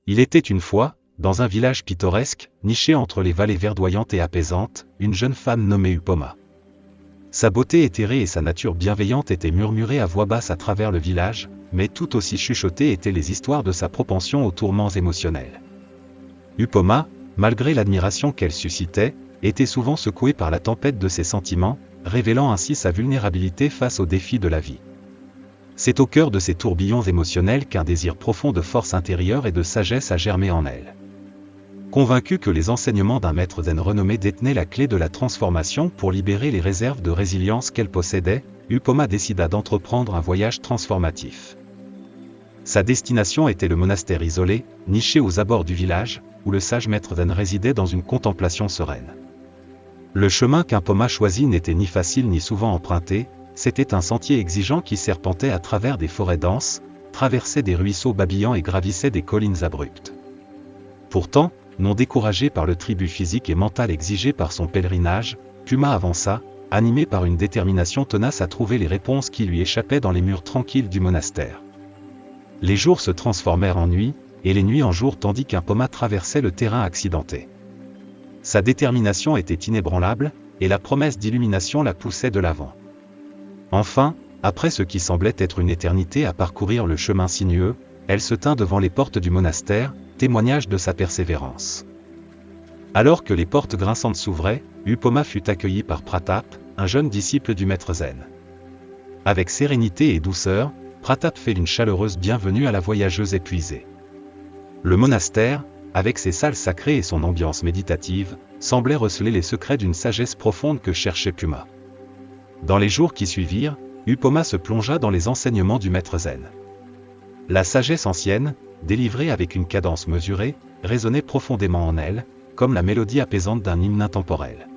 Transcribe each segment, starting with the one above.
Il était une fois, dans un village pittoresque, niché entre les vallées verdoyantes et apaisantes, une jeune femme nommée Upoma. Sa beauté éthérée et sa nature bienveillante étaient murmurées à voix basse à travers le village, mais tout aussi chuchotées étaient les histoires de sa propension aux tourments émotionnels. Upoma, malgré l'admiration qu'elle suscitait, était souvent secouée par la tempête de ses sentiments, révélant ainsi sa vulnérabilité face aux défis de la vie. C'est au cœur de ces tourbillons émotionnels qu'un désir profond de force intérieure et de sagesse a germé en elle. Convaincue que les enseignements d'un maître zen renommé détenaient la clé de la transformation pour libérer les réserves de résilience qu'elle possédait, Upoma décida d'entreprendre un voyage transformatif. Sa destination était le monastère isolé, niché aux abords du village, où le sage maître zen résidait dans une contemplation sereine. Le chemin qu'Upoma choisit n'était ni facile ni souvent emprunté, c'était un sentier exigeant qui serpentait à travers des forêts denses, traversait des ruisseaux babillants et gravissait des collines abruptes. Pourtant, non découragé par le tribut physique et mental exigé par son pèlerinage, Upoma avança, animé par une détermination tenace à trouver les réponses qui lui échappaient dans les murs tranquilles du monastère. Les jours se transformèrent en nuits, et les nuits en jours tandis qu'Upoma traversait le terrain accidenté. Sa détermination était inébranlable, et la promesse d'illumination la poussait de l'avant. Enfin, après ce qui semblait être une éternité à parcourir le chemin sinueux, elle se tint devant les portes du monastère, témoignage de sa persévérance. Alors que les portes grinçantes s'ouvraient, Upoma fut accueillie par Pratap, un jeune disciple du maître zen. Avec sérénité et douceur, Pratap fait une chaleureuse bienvenue à la voyageuse épuisée. Le monastère, avec ses salles sacrées et son ambiance méditative, semblait receler les secrets d'une sagesse profonde que cherchait Upoma. Dans les jours qui suivirent, Upoma se plongea dans les enseignements du maître zen. La sagesse ancienne, délivrée avec une cadence mesurée, résonnait profondément en elle, comme la mélodie apaisante d'un hymne intemporel.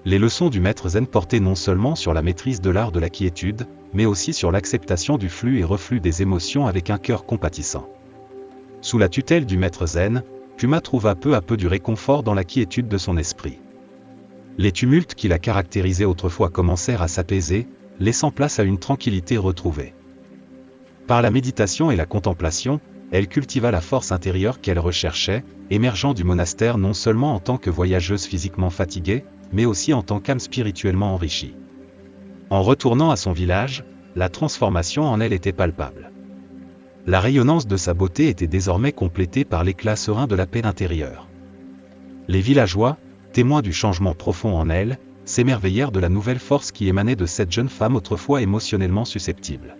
Les leçons du maître zen portaient non seulement sur la maîtrise de l'art de la quiétude, mais aussi sur l'acceptation du flux et reflux des émotions avec un cœur compatissant. Sous la tutelle du maître zen, Upoma trouva peu à peu du réconfort dans la quiétude de son esprit. Les tumultes qui la caractérisaient autrefois commencèrent à s'apaiser, laissant place à une tranquillité retrouvée. Par la méditation et la contemplation, elle cultiva la force intérieure qu'elle recherchait, émergeant du monastère non seulement en tant que voyageuse physiquement fatiguée, mais aussi en tant qu'âme spirituellement enrichie. En retournant à son village, la transformation en elle était palpable. La rayonnance de sa beauté était désormais complétée par l'éclat serein de la paix intérieure. Les villageois, témoins du changement profond en elle, s'émerveillèrent de la nouvelle force qui émanait de cette jeune femme autrefois émotionnellement susceptible.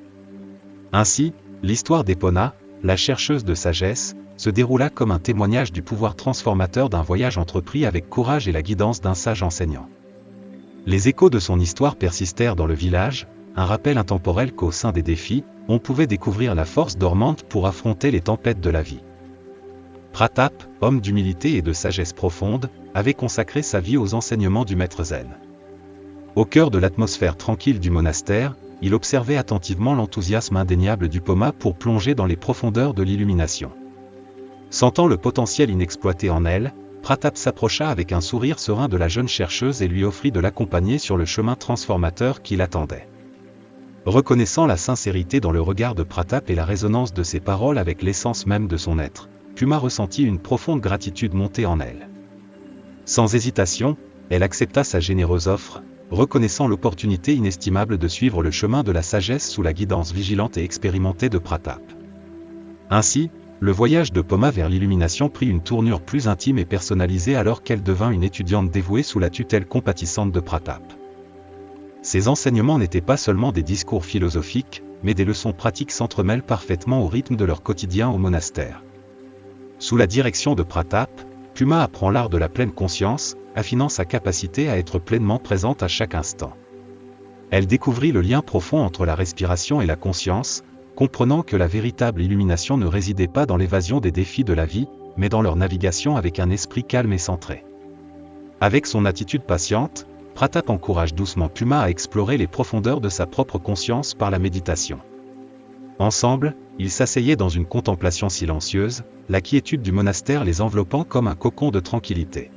Ainsi, l'histoire d'Epona, la chercheuse de sagesse, se déroula comme un témoignage du pouvoir transformateur d'un voyage entrepris avec courage et la guidance d'un sage enseignant. Les échos de son histoire persistèrent dans le village, un rappel intemporel qu'au sein des défis, on pouvait découvrir la force dormante pour affronter les tempêtes de la vie. Pratap, homme d'humilité et de sagesse profonde, avait consacré sa vie aux enseignements du maître zen. Au cœur de l'atmosphère tranquille du monastère, il observait attentivement l'enthousiasme indéniable d'Upoma pour plonger dans les profondeurs de l'illumination. Sentant le potentiel inexploité en elle, Pratap s'approcha avec un sourire serein de la jeune chercheuse et lui offrit de l'accompagner sur le chemin transformateur qui l'attendait. Reconnaissant la sincérité dans le regard de Pratap et la résonance de ses paroles avec l'essence même de son être, Upoma ressentit une profonde gratitude monter en elle. Sans hésitation, elle accepta sa généreuse offre, reconnaissant l'opportunité inestimable de suivre le chemin de la sagesse sous la guidance vigilante et expérimentée de Pratap. Ainsi, le voyage de Upoma vers l'illumination prit une tournure plus intime et personnalisée alors qu'elle devint une étudiante dévouée sous la tutelle compatissante de Pratap. Ces enseignements n'étaient pas seulement des discours philosophiques, mais des leçons pratiques s'entremêlent parfaitement au rythme de leur quotidien au monastère. Sous la direction de Pratap, Upoma apprend l'art de la pleine conscience, affinant sa capacité à être pleinement présente à chaque instant. Elle découvrit le lien profond entre la respiration et la conscience, comprenant que la véritable illumination ne résidait pas dans l'évasion des défis de la vie, mais dans leur navigation avec un esprit calme et centré. Avec son attitude patiente, Pratap encourage doucement Upoma à explorer les profondeurs de sa propre conscience par la méditation. Ensemble, ils s'asseyaient dans une contemplation silencieuse, la quiétude du monastère les enveloppant comme un cocon de tranquillité.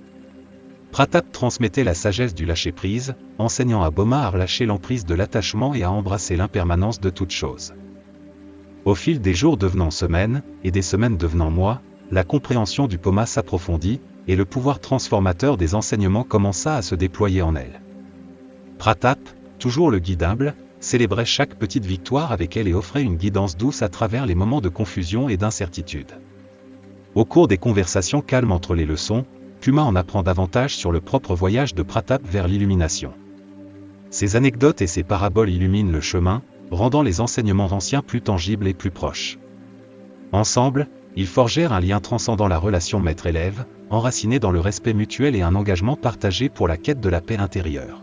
Pratap transmettait la sagesse du lâcher-prise, enseignant à Upoma à relâcher l'emprise de l'attachement et à embrasser l'impermanence de toute chose. Au fil des jours devenant semaines, et des semaines devenant mois, la compréhension du Poma s'approfondit, et le pouvoir transformateur des enseignements commença à se déployer en elle. Pratap, toujours le guide humble, célébrait chaque petite victoire avec elle et offrait une guidance douce à travers les moments de confusion et d'incertitude. Au cours des conversations calmes entre les leçons, Puma en apprend davantage sur le propre voyage de Pratap vers l'illumination. Ses anecdotes et ses paraboles illuminent le chemin, rendant les enseignements anciens plus tangibles et plus proches. Ensemble, ils forgèrent un lien transcendant la relation maître-élève, enraciné dans le respect mutuel et un engagement partagé pour la quête de la paix intérieure.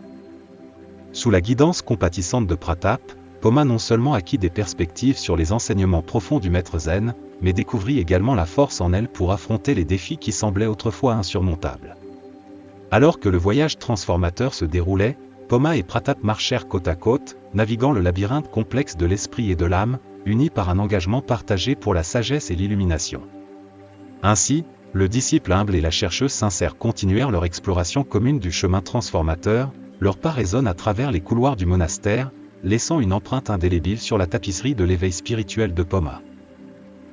Sous la guidance compatissante de Pratap, Poma non seulement acquit des perspectives sur les enseignements profonds du maître zen, mais découvrit également la force en elle pour affronter les défis qui semblaient autrefois insurmontables. Alors que le voyage transformateur se déroulait, Poma et Pratap marchèrent côte à côte, naviguant le labyrinthe complexe de l'esprit et de l'âme, unis par un engagement partagé pour la sagesse et l'illumination. Ainsi, le disciple humble et la chercheuse sincère continuèrent leur exploration commune du chemin transformateur, leur pas résonne à travers les couloirs du monastère, laissant une empreinte indélébile sur la tapisserie de l'éveil spirituel de Poma.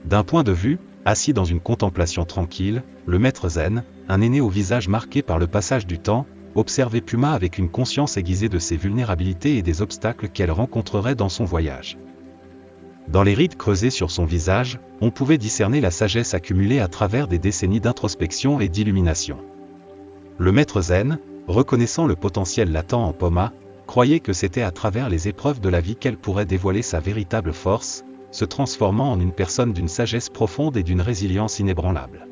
D'un point de vue, assis dans une contemplation tranquille, le maître zen, un aîné au visage marqué par le passage du temps, observait Puma avec une conscience aiguisée de ses vulnérabilités et des obstacles qu'elle rencontrerait dans son voyage. Dans les rides creusées sur son visage, on pouvait discerner la sagesse accumulée à travers des décennies d'introspection et d'illumination. Le maître zen, reconnaissant le potentiel latent en Poma, croyait que c'était à travers les épreuves de la vie qu'elle pourrait dévoiler sa véritable force, se transformant en une personne d'une sagesse profonde et d'une résilience inébranlable.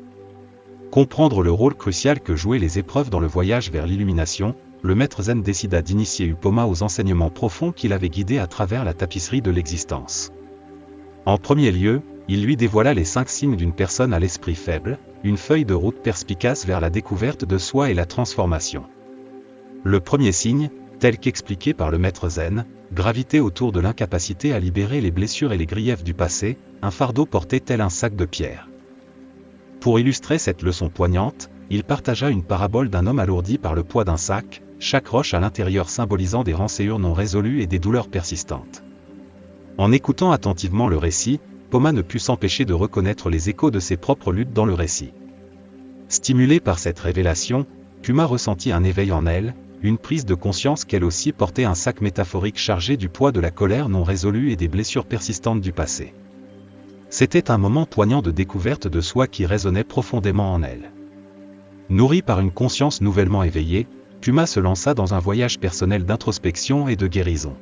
Comprendre le rôle crucial que jouaient les épreuves dans le voyage vers l'illumination, le maître zen décida d'initier Upoma aux enseignements profonds qu'il avait guidés à travers la tapisserie de l'existence. En premier lieu, il lui dévoila les 5 signes d'une personne à l'esprit faible, une feuille de route perspicace vers la découverte de soi et la transformation. Le premier signe, tel qu'expliqué par le maître zen, gravitait autour de l'incapacité à libérer les blessures et les griefs du passé, un fardeau porté tel un sac de pierre. Pour illustrer cette leçon poignante, il partagea une parabole d'un homme alourdi par le poids d'un sac, chaque roche à l'intérieur symbolisant des rancœurs non résolues et des douleurs persistantes. En écoutant attentivement le récit, Poma ne put s'empêcher de reconnaître les échos de ses propres luttes dans le récit. Stimulée par cette révélation, Puma ressentit un éveil en elle, une prise de conscience qu'elle aussi portait un sac métaphorique chargé du poids de la colère non résolue et des blessures persistantes du passé. C'était un moment poignant de découverte de soi qui résonnait profondément en elle. Nourrie par une conscience nouvellement éveillée, Puma se lança dans un voyage personnel d'introspection et de guérison.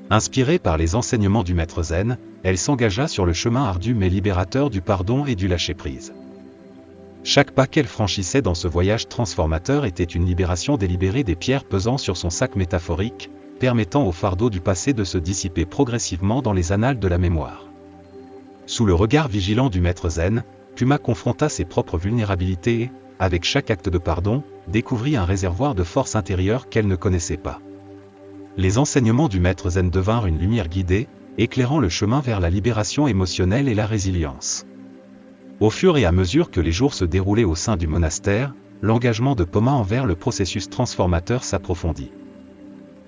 Inspirée par les enseignements du maître zen, elle s'engagea sur le chemin ardu mais libérateur du pardon et du lâcher-prise. Chaque pas qu'elle franchissait dans ce voyage transformateur était une libération délibérée des pierres pesant sur son sac métaphorique, permettant au fardeau du passé de se dissiper progressivement dans les annales de la mémoire. Sous le regard vigilant du maître zen, Puma confronta ses propres vulnérabilités et, avec chaque acte de pardon, découvrit un réservoir de force intérieure qu'elle ne connaissait pas. Les enseignements du maître zen devinrent une lumière guidée, éclairant le chemin vers la libération émotionnelle et la résilience. Au fur et à mesure que les jours se déroulaient au sein du monastère, l'engagement de Poma envers le processus transformateur s'approfondit.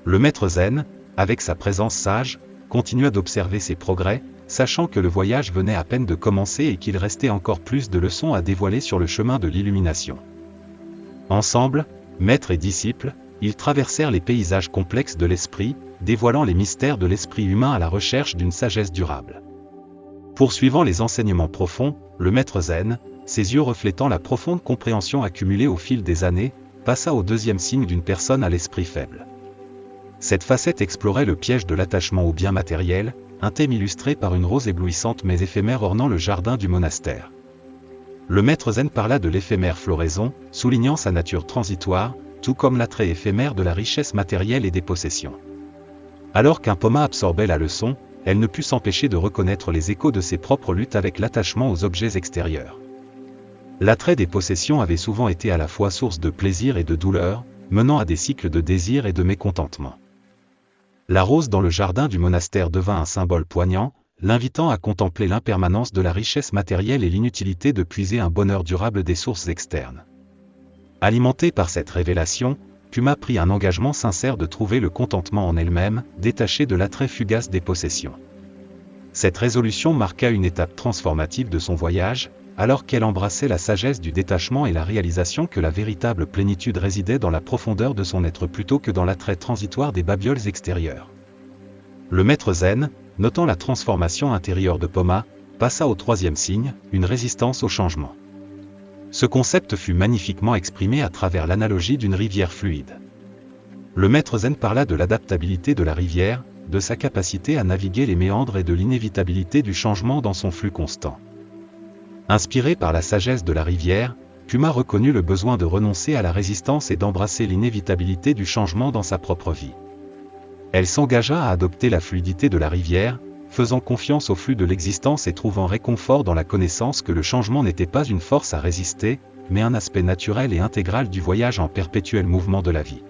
Le maître zen, avec sa présence sage, continua d'observer ses progrès, sachant que le voyage venait à peine de commencer et qu'il restait encore plus de leçons à dévoiler sur le chemin de l'illumination. Ensemble, maître et disciple, ils traversèrent les paysages complexes de l'esprit, dévoilant les mystères de l'esprit humain à la recherche d'une sagesse durable. Poursuivant les enseignements profonds, le maître zen, ses yeux reflétant la profonde compréhension accumulée au fil des années, passa au deuxième signe d'une personne à l'esprit faible. Cette facette explorait le piège de l'attachement aux biens matériels, un thème illustré par une rose éblouissante mais éphémère ornant le jardin du monastère. Le maître zen parla de l'éphémère floraison, soulignant sa nature transitoire, tout comme l'attrait éphémère de la richesse matérielle et des possessions. Alors qu'un Poma absorbait la leçon, elle ne put s'empêcher de reconnaître les échos de ses propres luttes avec l'attachement aux objets extérieurs. L'attrait des possessions avait souvent été à la fois source de plaisir et de douleur, menant à des cycles de désir et de mécontentement. La rose dans le jardin du monastère devint un symbole poignant, l'invitant à contempler l'impermanence de la richesse matérielle et l'inutilité de puiser un bonheur durable des sources externes. Alimentée par cette révélation, Puma prit un engagement sincère de trouver le contentement en elle-même, détachée de l'attrait fugace des possessions. Cette résolution marqua une étape transformative de son voyage, alors qu'elle embrassait la sagesse du détachement et la réalisation que la véritable plénitude résidait dans la profondeur de son être plutôt que dans l'attrait transitoire des babioles extérieures. Le maître zen, notant la transformation intérieure de Poma, passa au troisième signe, une résistance au changement. Ce concept fut magnifiquement exprimé à travers l'analogie d'une rivière fluide. Le maître zen parla de l'adaptabilité de la rivière, de sa capacité à naviguer les méandres et de l'inévitabilité du changement dans son flux constant. Inspiré par la sagesse de la rivière, Puma reconnut le besoin de renoncer à la résistance et d'embrasser l'inévitabilité du changement dans sa propre vie. Elle s'engagea à adopter la fluidité de la rivière, faisant confiance au flux de l'existence et trouvant réconfort dans la connaissance que le changement n'était pas une force à résister, mais un aspect naturel et intégral du voyage en perpétuel mouvement de la vie.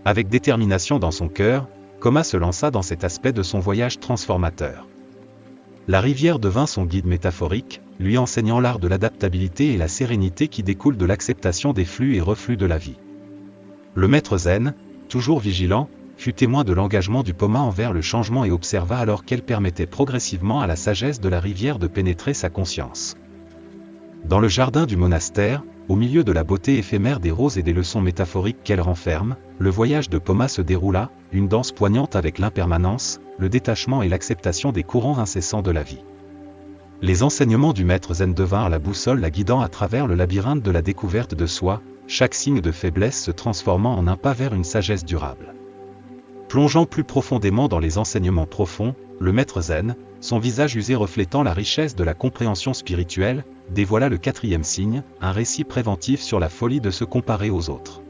Avec détermination dans son cœur, Poma se lança dans cet aspect de son voyage transformateur. La rivière devint son guide métaphorique, lui enseignant l'art de l'adaptabilité et la sérénité qui découle de l'acceptation des flux et reflux de la vie. Le maître zen, toujours vigilant, fut témoin de l'engagement du Poma envers le changement et observa alors qu'elle permettait progressivement à la sagesse de la rivière de pénétrer sa conscience. Dans le jardin du monastère, au milieu de la beauté éphémère des roses et des leçons métaphoriques qu'elle renferme, le voyage de Poma se déroula, une danse poignante avec l'impermanence, le détachement et l'acceptation des courants incessants de la vie. Les enseignements du maître zen devinrent la boussole la guidant à travers le labyrinthe de la découverte de soi, chaque signe de faiblesse se transformant en un pas vers une sagesse durable. Plongeant plus profondément dans les enseignements profonds, le maître zen, son visage usé reflétant la richesse de la compréhension spirituelle, dévoila le quatrième signe, un récit préventif sur la folie de se comparer aux autres.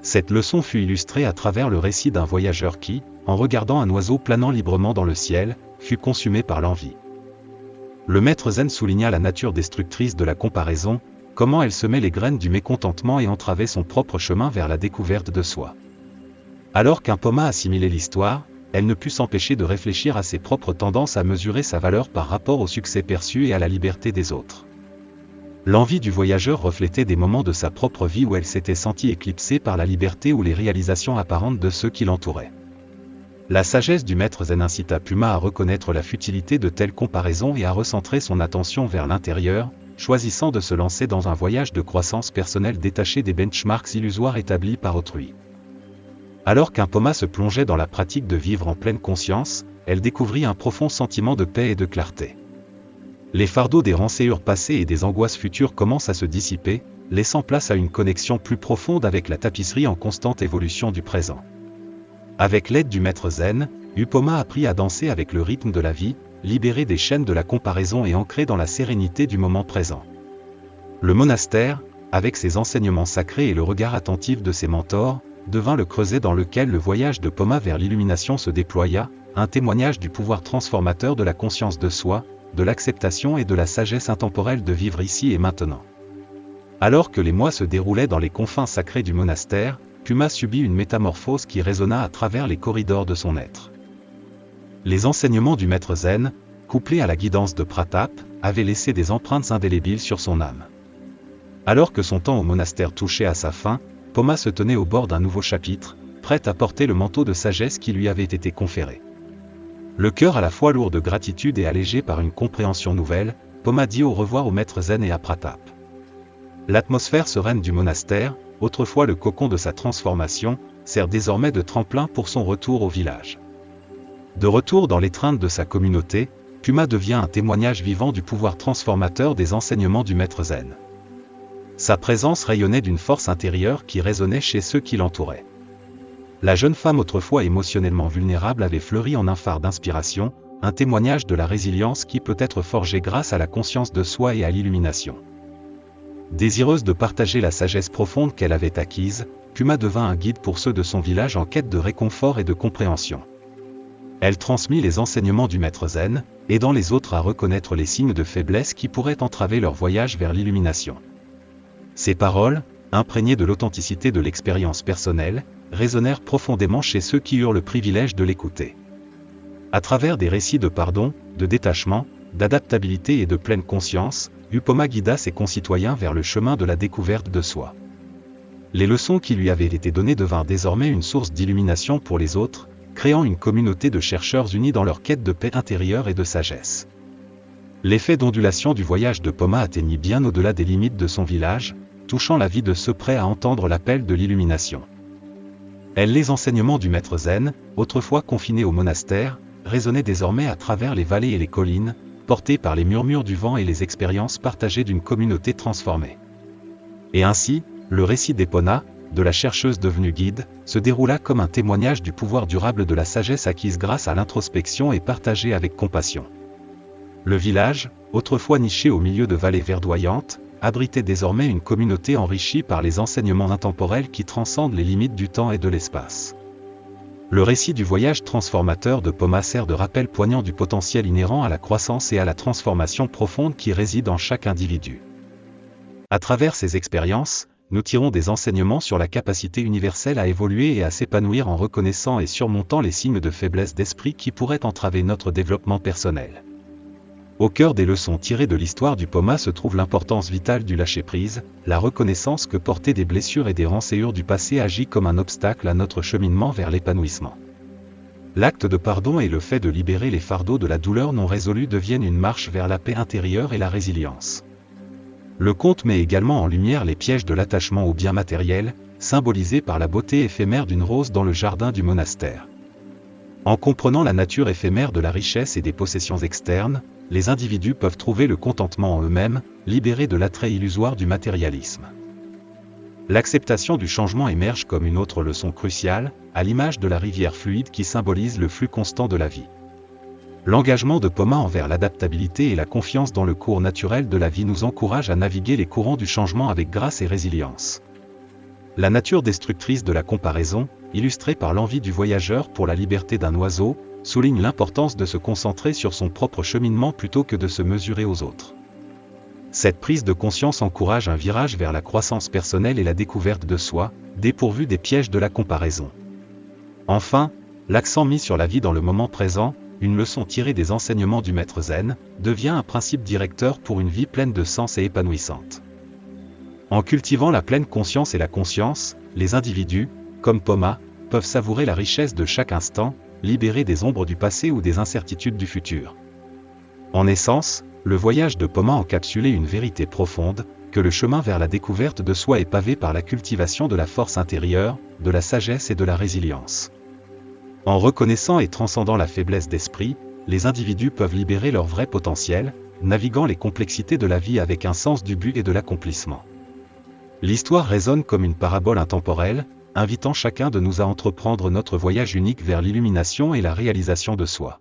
Cette leçon fut illustrée à travers le récit d'un voyageur qui, en regardant un oiseau planant librement dans le ciel, fut consumé par l'envie. Le maître zen souligna la nature destructrice de la comparaison, comment elle semait les graines du mécontentement et entravait son propre chemin vers la découverte de soi. Alors qu'un Poma assimilait l'histoire, elle ne put s'empêcher de réfléchir à ses propres tendances à mesurer sa valeur par rapport au succès perçu et à la liberté des autres. L'envie du voyageur reflétait des moments de sa propre vie où elle s'était sentie éclipsée par la liberté ou les réalisations apparentes de ceux qui l'entouraient. La sagesse du maître zen incita Puma à reconnaître la futilité de telles comparaisons et à recentrer son attention vers l'intérieur, choisissant de se lancer dans un voyage de croissance personnelle détaché des benchmarks illusoires établis par autrui. Alors qu'un Poma se plongeait dans la pratique de vivre en pleine conscience, elle découvrit un profond sentiment de paix et de clarté. Les fardeaux des rançéures passées et des angoisses futures commencent à se dissiper, laissant place à une connexion plus profonde avec la tapisserie en constante évolution du présent. Avec l'aide du maître zen, Poma apprit à danser avec le rythme de la vie, libéré des chaînes de la comparaison et ancré dans la sérénité du moment présent. Le monastère, avec ses enseignements sacrés et le regard attentif de ses mentors, devint le creuset dans lequel le voyage de Poma vers l'illumination se déploya, un témoignage du pouvoir transformateur de la conscience de soi, de l'acceptation et de la sagesse intemporelle de vivre ici et maintenant. Alors que les mois se déroulaient dans les confins sacrés du monastère, Puma subit une métamorphose qui résonna à travers les corridors de son être. Les enseignements du maître zen, couplés à la guidance de Pratap, avaient laissé des empreintes indélébiles sur son âme. Alors que son temps au monastère touchait à sa fin, Poma se tenait au bord d'un nouveau chapitre, prête à porter le manteau de sagesse qui lui avait été conféré. Le cœur à la fois lourd de gratitude et allégé par une compréhension nouvelle, Poma dit au revoir au maître zen et à Pratap. L'atmosphère sereine du monastère, autrefois le cocon de sa transformation, sert désormais de tremplin pour son retour au village. De retour dans l'étreinte de sa communauté, Puma devient un témoignage vivant du pouvoir transformateur des enseignements du maître zen. Sa présence rayonnait d'une force intérieure qui résonnait chez ceux qui l'entouraient. La jeune femme autrefois émotionnellement vulnérable avait fleuri en un phare d'inspiration, un témoignage de la résilience qui peut être forgée grâce à la conscience de soi et à l'illumination. Désireuse de partager la sagesse profonde qu'elle avait acquise, Puma devint un guide pour ceux de son village en quête de réconfort et de compréhension. Elle transmit les enseignements du maître zen, aidant les autres à reconnaître les signes de faiblesse qui pourraient entraver leur voyage vers l'illumination. Ces paroles, imprégnées de l'authenticité de l'expérience personnelle, résonnèrent profondément chez ceux qui eurent le privilège de l'écouter. À travers des récits de pardon, de détachement, d'adaptabilité et de pleine conscience, Poma guida ses concitoyens vers le chemin de la découverte de soi. Les leçons qui lui avaient été données devinrent désormais une source d'illumination pour les autres, créant une communauté de chercheurs unis dans leur quête de paix intérieure et de sagesse. L'effet d'ondulation du voyage de Poma atteignit bien au-delà des limites de son village, touchant la vie de ceux prêts à entendre l'appel de l'illumination. Les enseignements du maître zen, autrefois confinés au monastère, résonnaient désormais à travers les vallées et les collines, portés par les murmures du vent et les expériences partagées d'une communauté transformée. Et ainsi, le récit d'Epona, de la chercheuse devenue guide, se déroula comme un témoignage du pouvoir durable de la sagesse acquise grâce à l'introspection et partagée avec compassion. Le village, autrefois niché au milieu de vallées verdoyantes, abritait désormais une communauté enrichie par les enseignements intemporels qui transcendent les limites du temps et de l'espace. Le récit du voyage transformateur de Poma sert de rappel poignant du potentiel inhérent à la croissance et à la transformation profonde qui réside en chaque individu. À travers ces expériences, nous tirons des enseignements sur la capacité universelle à évoluer et à s'épanouir en reconnaissant et surmontant les signes de faiblesse d'esprit qui pourraient entraver notre développement personnel. Au cœur des leçons tirées de l'histoire du Poma se trouve l'importance vitale du lâcher-prise, la reconnaissance que porter des blessures et des rançures du passé agit comme un obstacle à notre cheminement vers l'épanouissement. L'acte de pardon et le fait de libérer les fardeaux de la douleur non résolue deviennent une marche vers la paix intérieure et la résilience. Le conte met également en lumière les pièges de l'attachement aux biens matériels, symbolisés par la beauté éphémère d'une rose dans le jardin du monastère. En comprenant la nature éphémère de la richesse et des possessions externes, les individus peuvent trouver le contentement en eux-mêmes, libérés de l'attrait illusoire du matérialisme. L'acceptation du changement émerge comme une autre leçon cruciale, à l'image de la rivière fluide qui symbolise le flux constant de la vie. L'engagement de Poma envers l'adaptabilité et la confiance dans le cours naturel de la vie nous encourage à naviguer les courants du changement avec grâce et résilience. La nature destructrice de la comparaison, illustrée par l'envie du voyageur pour la liberté d'un oiseau, souligne l'importance de se concentrer sur son propre cheminement plutôt que de se mesurer aux autres. Cette prise de conscience encourage un virage vers la croissance personnelle et la découverte de soi, dépourvu des pièges de la comparaison. Enfin, l'accent mis sur la vie dans le moment présent, une leçon tirée des enseignements du maître zen, devient un principe directeur pour une vie pleine de sens et épanouissante. En cultivant la pleine conscience et la conscience, les individus, comme Poma, peuvent savourer la richesse de chaque instant, libérés des ombres du passé ou des incertitudes du futur. En essence, le voyage de Poma encapsulait une vérité profonde, que le chemin vers la découverte de soi est pavé par la cultivation de la force intérieure, de la sagesse et de la résilience. En reconnaissant et transcendant la faiblesse d'esprit, les individus peuvent libérer leur vrai potentiel, naviguant les complexités de la vie avec un sens du but et de l'accomplissement. L'histoire résonne comme une parabole intemporelle, invitant chacun de nous à entreprendre notre voyage unique vers l'illumination et la réalisation de soi.